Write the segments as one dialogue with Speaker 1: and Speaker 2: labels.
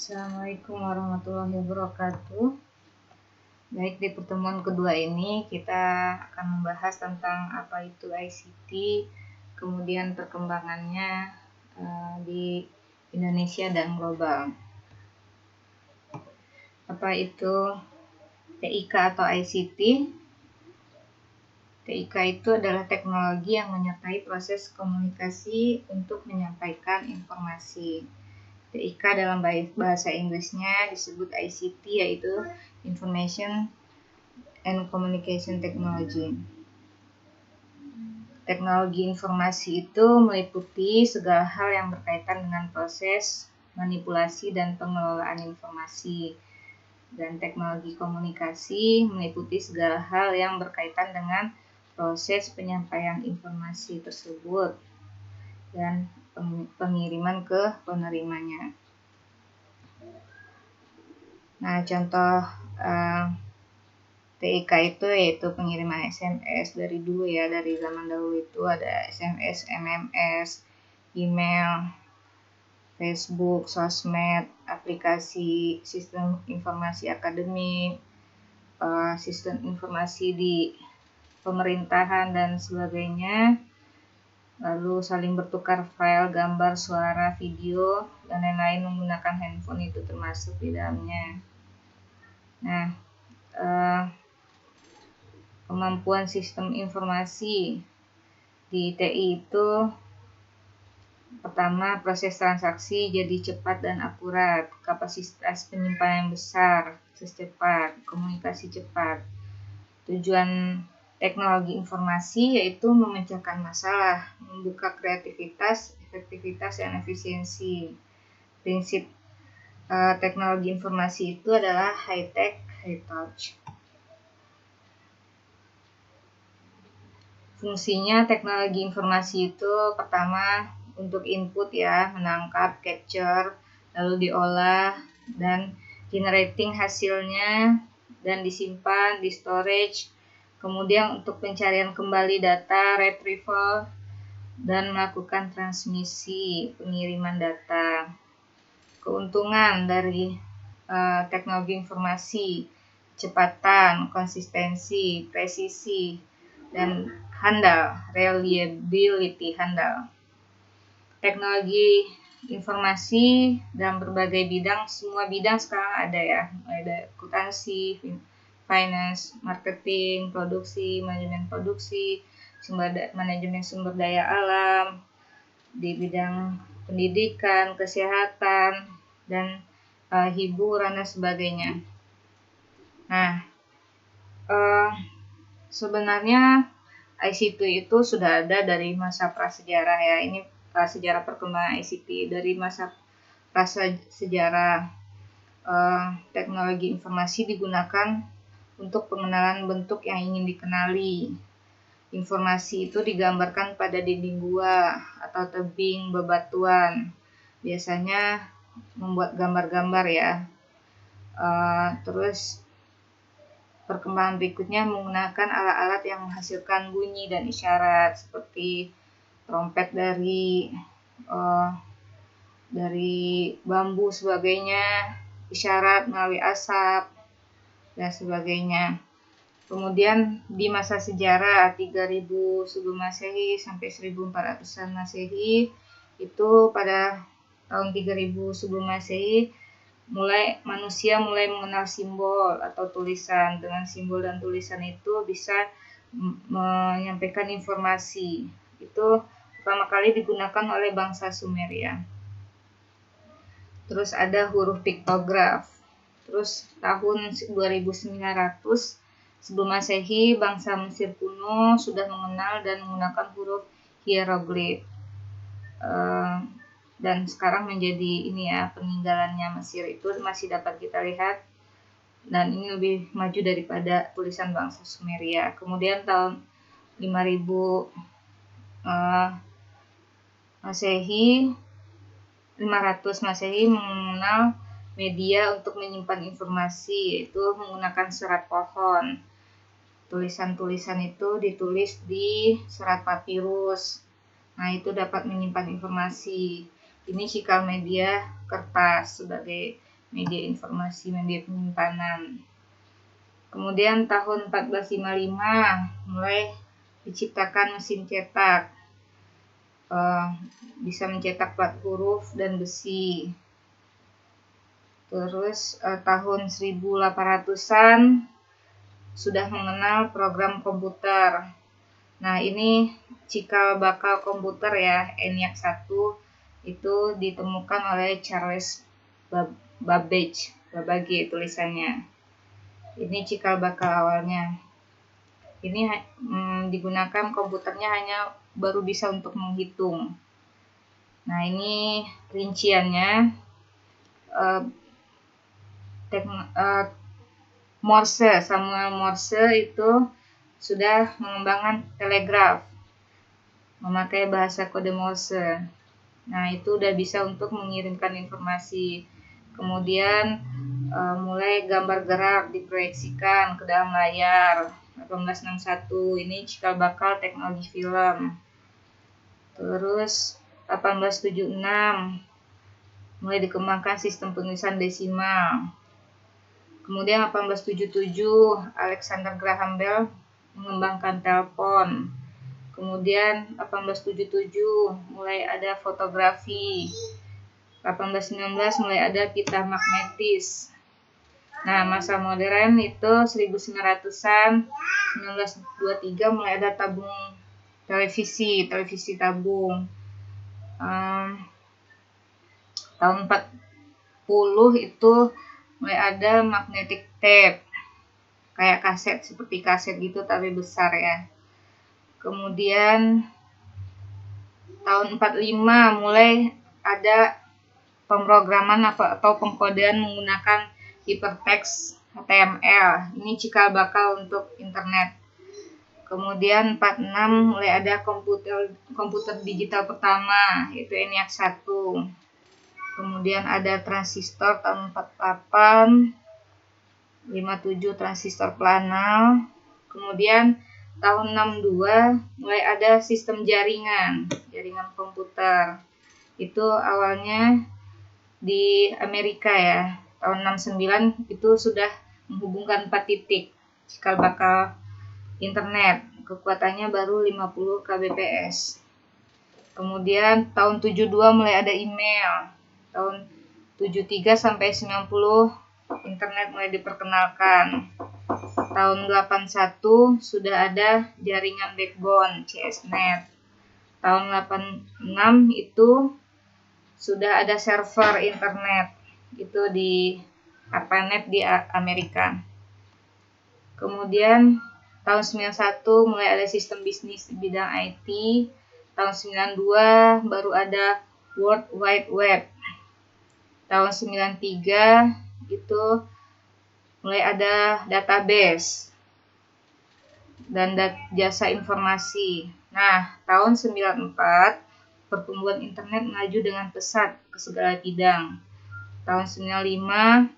Speaker 1: Assalamualaikum warahmatullahi wabarakatuh. Baik, di pertemuan kedua ini kita akan membahas tentang apa itu ICT, kemudian perkembangannya di Indonesia dan global. Apa itu TIK atau ICT? TIK itu adalah teknologi yang menyertai proses komunikasi untuk menyampaikan informasi. TIK dalam bahasa Inggrisnya disebut ICT, yaitu Information and Communication Technology. Teknologi informasi itu meliputi segala hal yang berkaitan dengan proses manipulasi dan pengelolaan informasi. Dan teknologi komunikasi meliputi segala hal yang berkaitan dengan proses penyampaian informasi tersebut dan pengiriman ke penerimanya. Nah, contoh TIK itu yaitu pengiriman SMS dari dulu ya, dari zaman dahulu itu ada SMS, MMS, email, Facebook, sosmed, aplikasi, sistem informasi akademik, sistem informasi di pemerintahan dan sebagainya. Lalu saling bertukar file, gambar, suara, video, dan lain-lain menggunakan handphone itu termasuk di dalamnya. Nah, kemampuan sistem informasi di TI itu pertama, proses transaksi jadi cepat dan akurat, kapasitas penyimpanan besar, secepat, komunikasi cepat. Tujuan teknologi informasi yaitu memecahkan masalah, membuka kreativitas, efektivitas, dan efisiensi. Prinsip teknologi informasi itu adalah high tech, high touch. Fungsinya teknologi informasi itu pertama untuk input ya, menangkap, capture, lalu diolah dan generating hasilnya dan disimpan di storage. Kemudian untuk pencarian kembali data, retrieval, dan melakukan transmisi, pengiriman data. Keuntungan dari teknologi informasi, kecepatan, konsistensi, presisi, dan handal, reliability, handal. Teknologi informasi dalam berbagai bidang, semua bidang sekarang ada ya, ada akuntansi, finance, marketing, produksi, manajemen sumber daya alam, di bidang pendidikan, kesehatan, dan hiburan dan sebagainya. Nah, sebenarnya ICT itu sudah ada dari masa prasejarah ya. Ini sejarah perkembangan ICT dari masa prasejarah. Teknologi informasi digunakan untuk pengenalan bentuk yang ingin dikenali. Informasi itu digambarkan pada dinding gua atau tebing bebatuan. Biasanya membuat gambar-gambar ya. Terus perkembangan berikutnya menggunakan alat-alat yang menghasilkan bunyi dan isyarat seperti trompet dari bambu sebagainya, isyarat melalui asap dan sebagainya. Kemudian di masa sejarah 3000 sebelum Masehi sampai 1400-an Masehi, itu pada tahun 3000 sebelum Masehi manusia mulai mengenal simbol atau tulisan. Dengan simbol dan tulisan itu bisa menyampaikan informasi. Itu pertama kali digunakan oleh bangsa Sumeria. Terus ada huruf piktograf. Terus tahun 2900 sebelum Masehi, bangsa Mesir kuno sudah mengenal dan menggunakan huruf hieroglif. Dan sekarang menjadi ini ya, peninggalannya Mesir itu masih dapat kita lihat, dan ini lebih maju daripada tulisan bangsa Sumeria. Kemudian tahun 5000 Masehi, 500 Masehi mengenal media untuk menyimpan informasi, yaitu menggunakan serat pohon. Tulisan-tulisan itu ditulis di serat papirus. Nah, itu dapat menyimpan informasi. Ini cikal media kertas sebagai media informasi, media penyimpanan. Kemudian tahun 1455 mulai diciptakan mesin cetak, bisa mencetak plat huruf dan besi. Terus tahun 1800-an sudah mengenal program komputer. Nah, ini cikal bakal komputer ya, ENIAC 1 itu ditemukan oleh Charles Babbage tulisannya. Ini cikal bakal awalnya. Ini digunakan komputernya hanya baru bisa untuk menghitung. Nah, ini rinciannya. Samuel Morse itu sudah mengembangkan telegraf memakai bahasa kode Morse. Nah, itu udah bisa untuk mengirimkan informasi. Kemudian mulai gambar gerak diproyeksikan ke dalam layar. 1861 ini cikal bakal teknologi film. Terus 1876 mulai dikembangkan sistem penulisan desimal. Kemudian 1877 Alexander Graham Bell mengembangkan telepon. Kemudian 1877 mulai ada fotografi. 1819 mulai ada pita magnetis. Nah, masa modern itu 1900-an, 1923 mulai ada tabung televisi tabung. Tahun 40 itu mulai ada magnetic tape, kayak kaset, seperti kaset gitu tapi besar ya. Kemudian tahun 45 mulai ada pemrograman atau pengkodean menggunakan hypertext HTML. Ini cikal bakal untuk internet. Kemudian 46 mulai ada komputer digital pertama, yaitu ENIAC 1. Kemudian ada transistor tahun 48, 57 transistor planal. Kemudian tahun 62 mulai ada sistem jaringan komputer. Itu awalnya di Amerika ya. Tahun 69 itu sudah menghubungkan 4 titik, cikal bakal internet. Kekuatannya baru 50 kbps. Kemudian tahun 72 mulai ada email. Tahun 73 sampai 90 internet mulai diperkenalkan. Tahun 81 sudah ada jaringan backbone CSNet. Tahun 86 itu sudah ada server internet, itu di ARPANET di Amerika. Kemudian tahun 91 mulai ada sistem bisnis di bidang IT. Tahun 92 baru ada World Wide Web. Tahun 93 itu mulai ada database dan jasa informasi. Nah, tahun 94 pertumbuhan internet melaju dengan pesat ke segala bidang. Tahun 95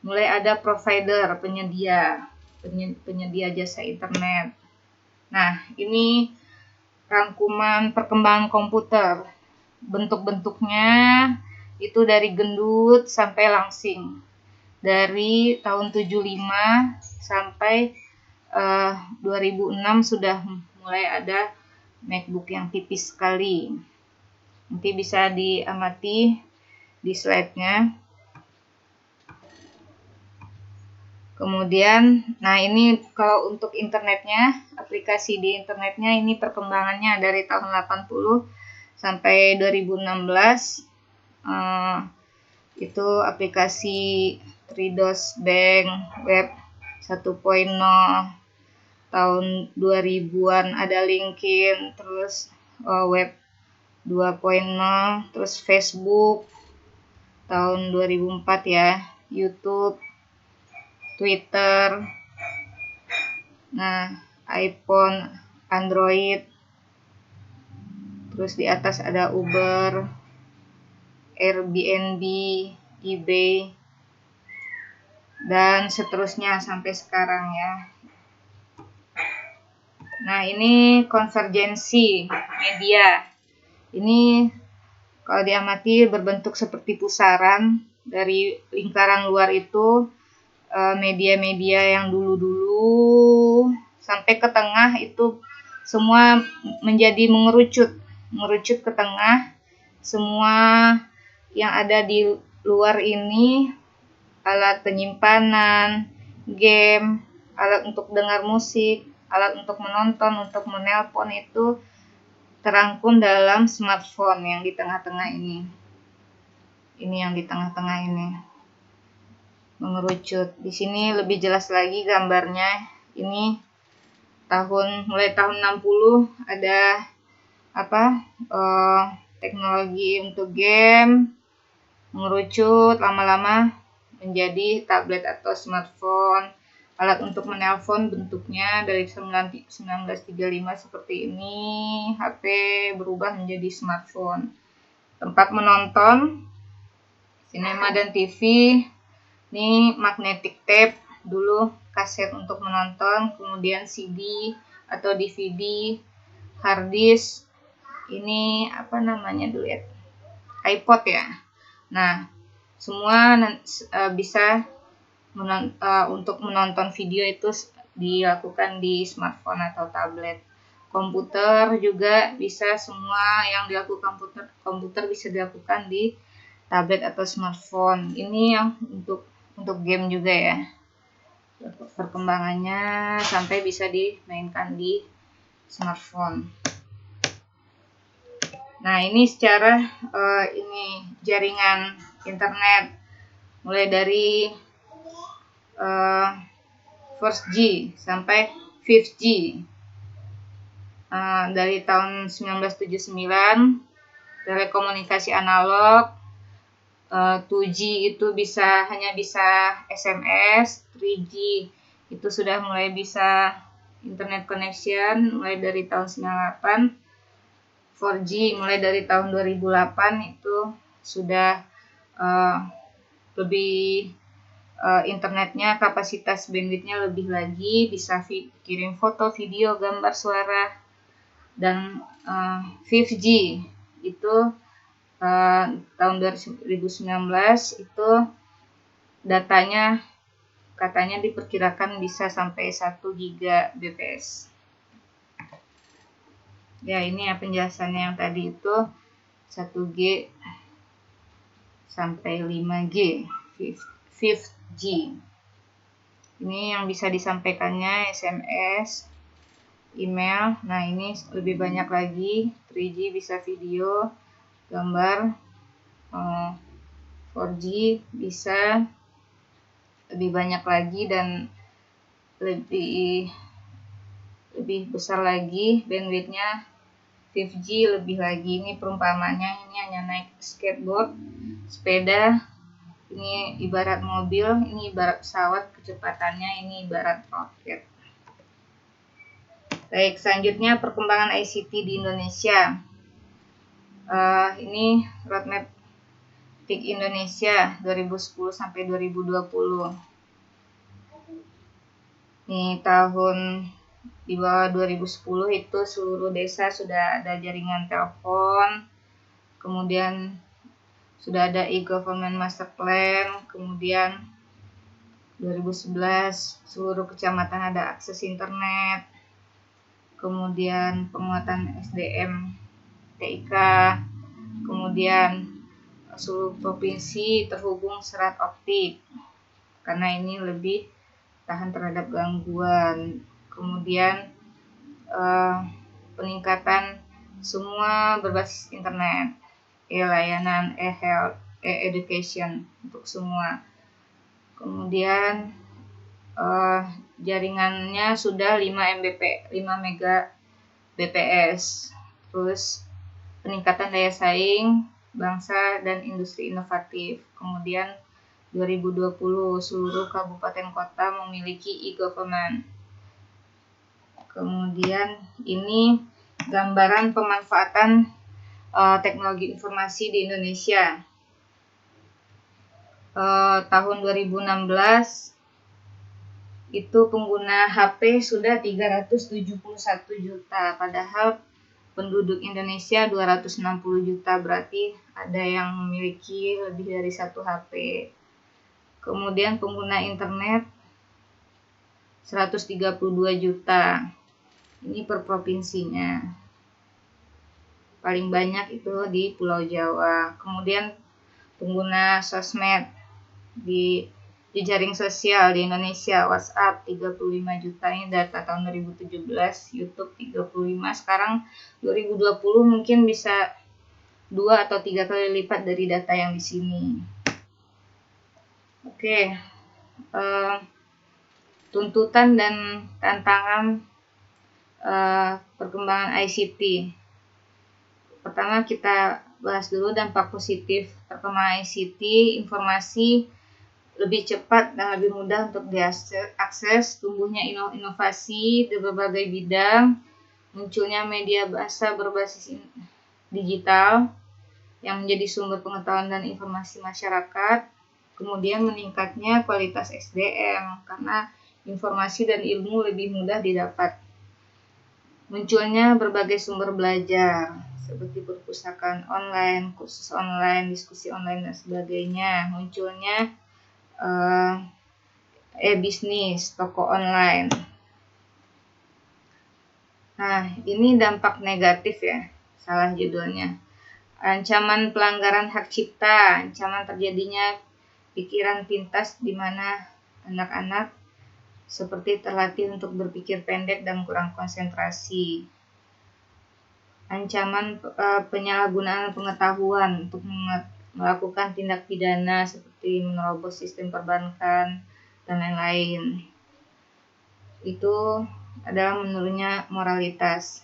Speaker 1: mulai ada provider, penyedia jasa internet. Nah, ini rangkuman perkembangan komputer. Bentuk-bentuknya itu dari gendut sampai langsing. Dari tahun 75 sampai 2006 sudah mulai ada MacBook yang tipis sekali. Nanti bisa diamati di slide-nya. Kemudian, nah ini kalau untuk internetnya, aplikasi di internetnya ini perkembangannya dari tahun 80 sampai 2016. Itu aplikasi Tridos Bank Web 1.0. Tahun 2000-an ada LinkedIn, terus Web 2.0, terus Facebook tahun 2004 ya, YouTube, Twitter, nah iPhone, Android, terus di atas ada Uber, Airbnb, eBay, dan seterusnya sampai sekarang ya. Nah, ini konvergensi media. Ini kalau diamati berbentuk seperti pusaran. dari lingkaran luar itu media-media yang dulu-dulu sampai ke tengah itu semua menjadi mengerucut ke tengah. Semua yang ada di luar ini, alat penyimpanan, game, alat untuk dengar musik, alat untuk menonton, untuk menelpon itu terangkum dalam smartphone yang di tengah-tengah ini. Ini yang di tengah-tengah ini mengerucut. Di sini lebih jelas lagi gambarnya. Ini mulai tahun 60 ada teknologi untuk game mengerucut lama-lama menjadi tablet atau smartphone. Alat untuk menelpon bentuknya dari 1935 seperti ini. HP berubah menjadi smartphone. Tempat menonton, sinema dan TV. Ini magnetic tape, dulu kaset untuk menonton, kemudian CD atau DVD, hard disk. Ini apa namanya dulu ya? iPod ya. Nah, semua bisa untuk menonton video itu dilakukan di smartphone atau tablet. Komputer juga bisa, semua yang dilakukan komputer bisa dilakukan di tablet atau smartphone. Ini yang untuk game juga ya. Perkembangannya sampai bisa dimainkan di smartphone. Nah, ini secara jaringan internet mulai dari 4G sampai 5G. Dari tahun 1979 telekomunikasi analog, 2G itu hanya bisa SMS, 3G itu sudah mulai bisa internet connection mulai dari tahun 98. 4G mulai dari tahun 2008 itu sudah lebih internetnya, kapasitas bandwidthnya lebih lagi, bisa kirim foto, video, gambar, suara. Dan 5G itu tahun 2019 itu datanya katanya diperkirakan bisa sampai 1 Gbps. Ya, ini ya penjelasannya yang tadi itu 1G sampai 5G, 5G. Ini yang bisa disampaikannya SMS, email. Nah, ini lebih banyak lagi. 3G bisa video, gambar. 4G bisa lebih banyak lagi dan lebih besar lagi bandwidthnya. 5G lebih lagi. Ini perumpamannya, ini hanya naik skateboard, sepeda. Ini ibarat mobil, ini ibarat pesawat, kecepatannya ini ibarat roket. Baik, selanjutnya perkembangan ICT di Indonesia. Ini roadmap TIK Indonesia 2010 sampai 2020. Ini tahun di bawah 2010 itu seluruh desa sudah ada jaringan telepon, kemudian sudah ada e-government master plan, kemudian 2011 seluruh kecamatan ada akses internet, kemudian penguatan SDM TIK, kemudian seluruh provinsi terhubung serat optik karena ini lebih tahan terhadap gangguan. Kemudian peningkatan semua berbasis internet, layanan e-health, e-education untuk semua. Kemudian jaringannya sudah 5 Mbps. Terus peningkatan daya saing bangsa dan industri inovatif. Kemudian 2020 seluruh kabupaten kota memiliki e-government. Kemudian ini gambaran pemanfaatan teknologi informasi di Indonesia. Tahun 2016 itu pengguna HP sudah 371 juta, padahal penduduk Indonesia 260 juta, berarti ada yang memiliki lebih dari 1 HP. Kemudian pengguna internet 132 juta. Ini per provinsinya. Paling banyak itu di Pulau Jawa. Kemudian pengguna sosmed di jaring sosial di Indonesia, WhatsApp 35 juta, ini data tahun 2017, YouTube 35, sekarang 2020 mungkin bisa 2 atau 3 kali lipat dari data yang di sini. Oke, tuntutan dan tantangan perkembangan ICT. Pertama kita bahas dulu dampak positif perkembangan ICT, informasi lebih cepat dan lebih mudah untuk diakses, tumbuhnya inovasi di berbagai bidang, munculnya media bahasa berbasis digital yang menjadi sumber pengetahuan dan informasi masyarakat, kemudian meningkatnya kualitas SDM karena informasi dan ilmu lebih mudah didapat, munculnya berbagai sumber belajar seperti perpustakaan online, kursus online, diskusi online dan sebagainya, munculnya bisnis, toko online. Nah, ini dampak negatif ya, salah judulnya. Ancaman pelanggaran hak cipta, ancaman terjadinya pikiran pintas di mana anak-anak seperti terlatih untuk berpikir pendek dan kurang konsentrasi. Ancaman penyalahgunaan pengetahuan untuk melakukan tindak pidana seperti menerobos sistem perbankan dan lain-lain. Itu adalah menurunnya moralitas,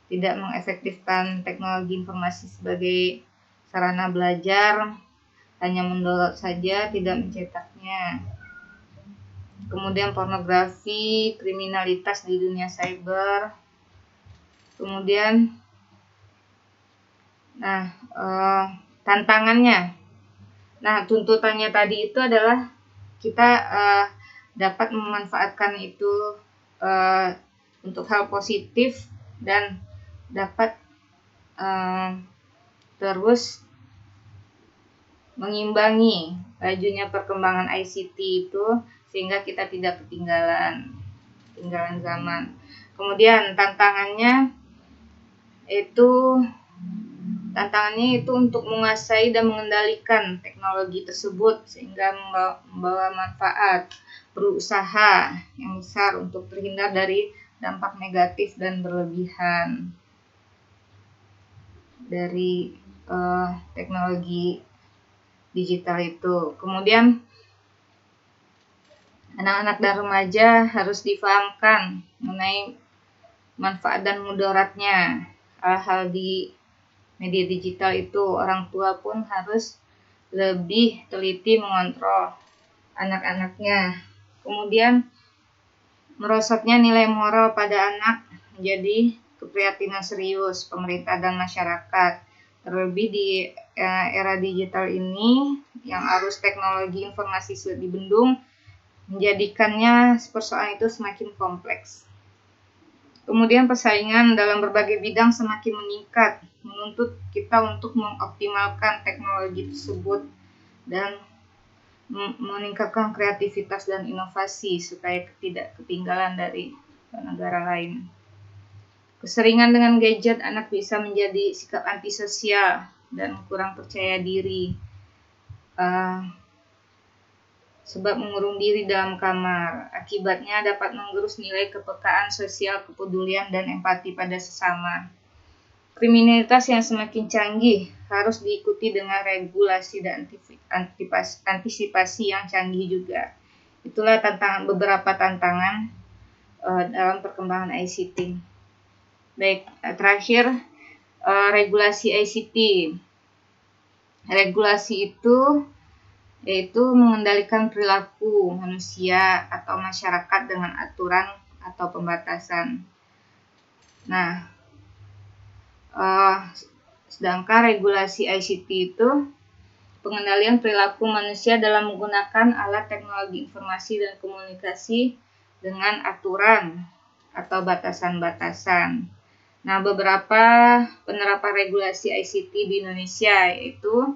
Speaker 1: tidak mengefektifkan teknologi informasi sebagai sarana belajar, hanya mendownload saja, tidak mencetaknya. Kemudian pornografi, kriminalitas di dunia cyber. Kemudian tantangannya. Nah, tuntutannya tadi itu adalah kita dapat memanfaatkan itu untuk hal positif dan dapat terus mengimbangi lajunya perkembangan ICT itu sehingga kita tidak ketinggalan zaman. Kemudian tantangannya itu untuk menguasai dan mengendalikan teknologi tersebut sehingga membawa manfaat, berusaha yang besar untuk terhindar dari dampak negatif dan berlebihan dari teknologi digital itu. Kemudian anak-anak dan remaja harus difahamkan mengenai manfaat dan mudaratnya hal-hal di media digital itu. Orang tua pun harus lebih teliti mengontrol anak-anaknya. Kemudian merosotnya nilai moral pada anak menjadi keprihatinan serius pemerintah dan masyarakat. Terlebih di era digital ini yang arus teknologi informasi sulit dibendung, menjadikannya persoalan itu semakin kompleks. Kemudian persaingan dalam berbagai bidang semakin meningkat, menuntut kita untuk mengoptimalkan teknologi tersebut dan meningkatkan kreativitas dan inovasi supaya tidak ketinggalan dari negara lain. Keseringan dengan gadget, anak bisa menjadi sikap antisosial dan kurang percaya diri sebab mengurung diri dalam kamar. Akibatnya dapat menggerus nilai kepekaan sosial, kepedulian, dan empati pada sesama. Kriminalitas yang semakin canggih harus diikuti dengan regulasi dan antisipasi yang canggih juga. Itulah beberapa tantangan dalam perkembangan ICT. Baik, terakhir regulasi ICT. Regulasi itu yaitu mengendalikan perilaku manusia atau masyarakat dengan aturan atau pembatasan. Nah, sedangkan regulasi ICT itu pengendalian perilaku manusia dalam menggunakan alat teknologi informasi dan komunikasi dengan aturan atau batasan-batasan. Nah, beberapa penerapan regulasi ICT di Indonesia yaitu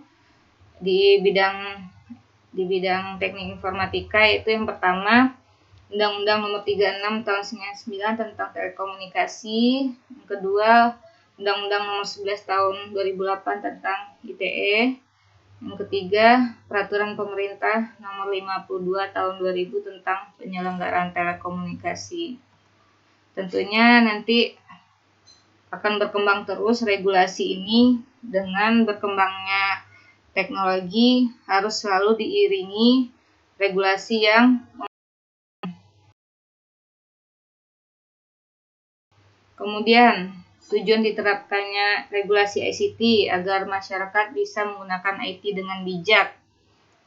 Speaker 1: di bidang teknik informatika, yaitu yang pertama Undang-Undang Nomor 36 Tahun 1999 tentang telekomunikasi. Yang kedua, Undang-Undang Nomor 11 Tahun 2008 tentang ITE. Yang ketiga, Peraturan Pemerintah Nomor 52 Tahun 2000 tentang penyelenggaraan telekomunikasi. Tentunya nanti akan berkembang terus regulasi ini. Dengan berkembangnya teknologi harus selalu diiringi regulasi yang kemudian tujuan diterapkannya regulasi ICT agar masyarakat bisa menggunakan IT dengan bijak.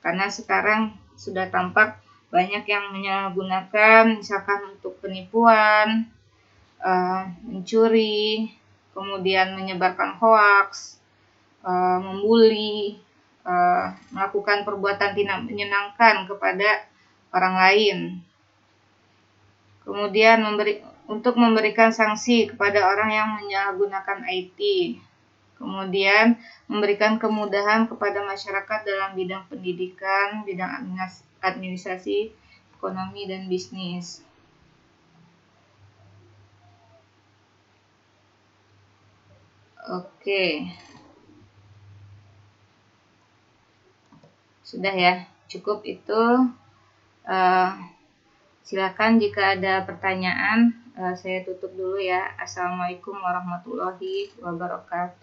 Speaker 1: Karena sekarang sudah tampak banyak yang menyalahgunakan, misalkan untuk penipuan, mencuri, kemudian menyebarkan hoaks, membuli, melakukan perbuatan tidak menyenangkan kepada orang lain. Kemudian untuk memberikan sanksi kepada orang yang menyalahgunakan IT. Kemudian memberikan kemudahan kepada masyarakat dalam bidang pendidikan, bidang administrasi, ekonomi, dan bisnis. Oke. Sudah ya, cukup itu. Silakan jika ada pertanyaan. Saya tutup dulu ya. Assalamualaikum warahmatullahi wabarakatuh.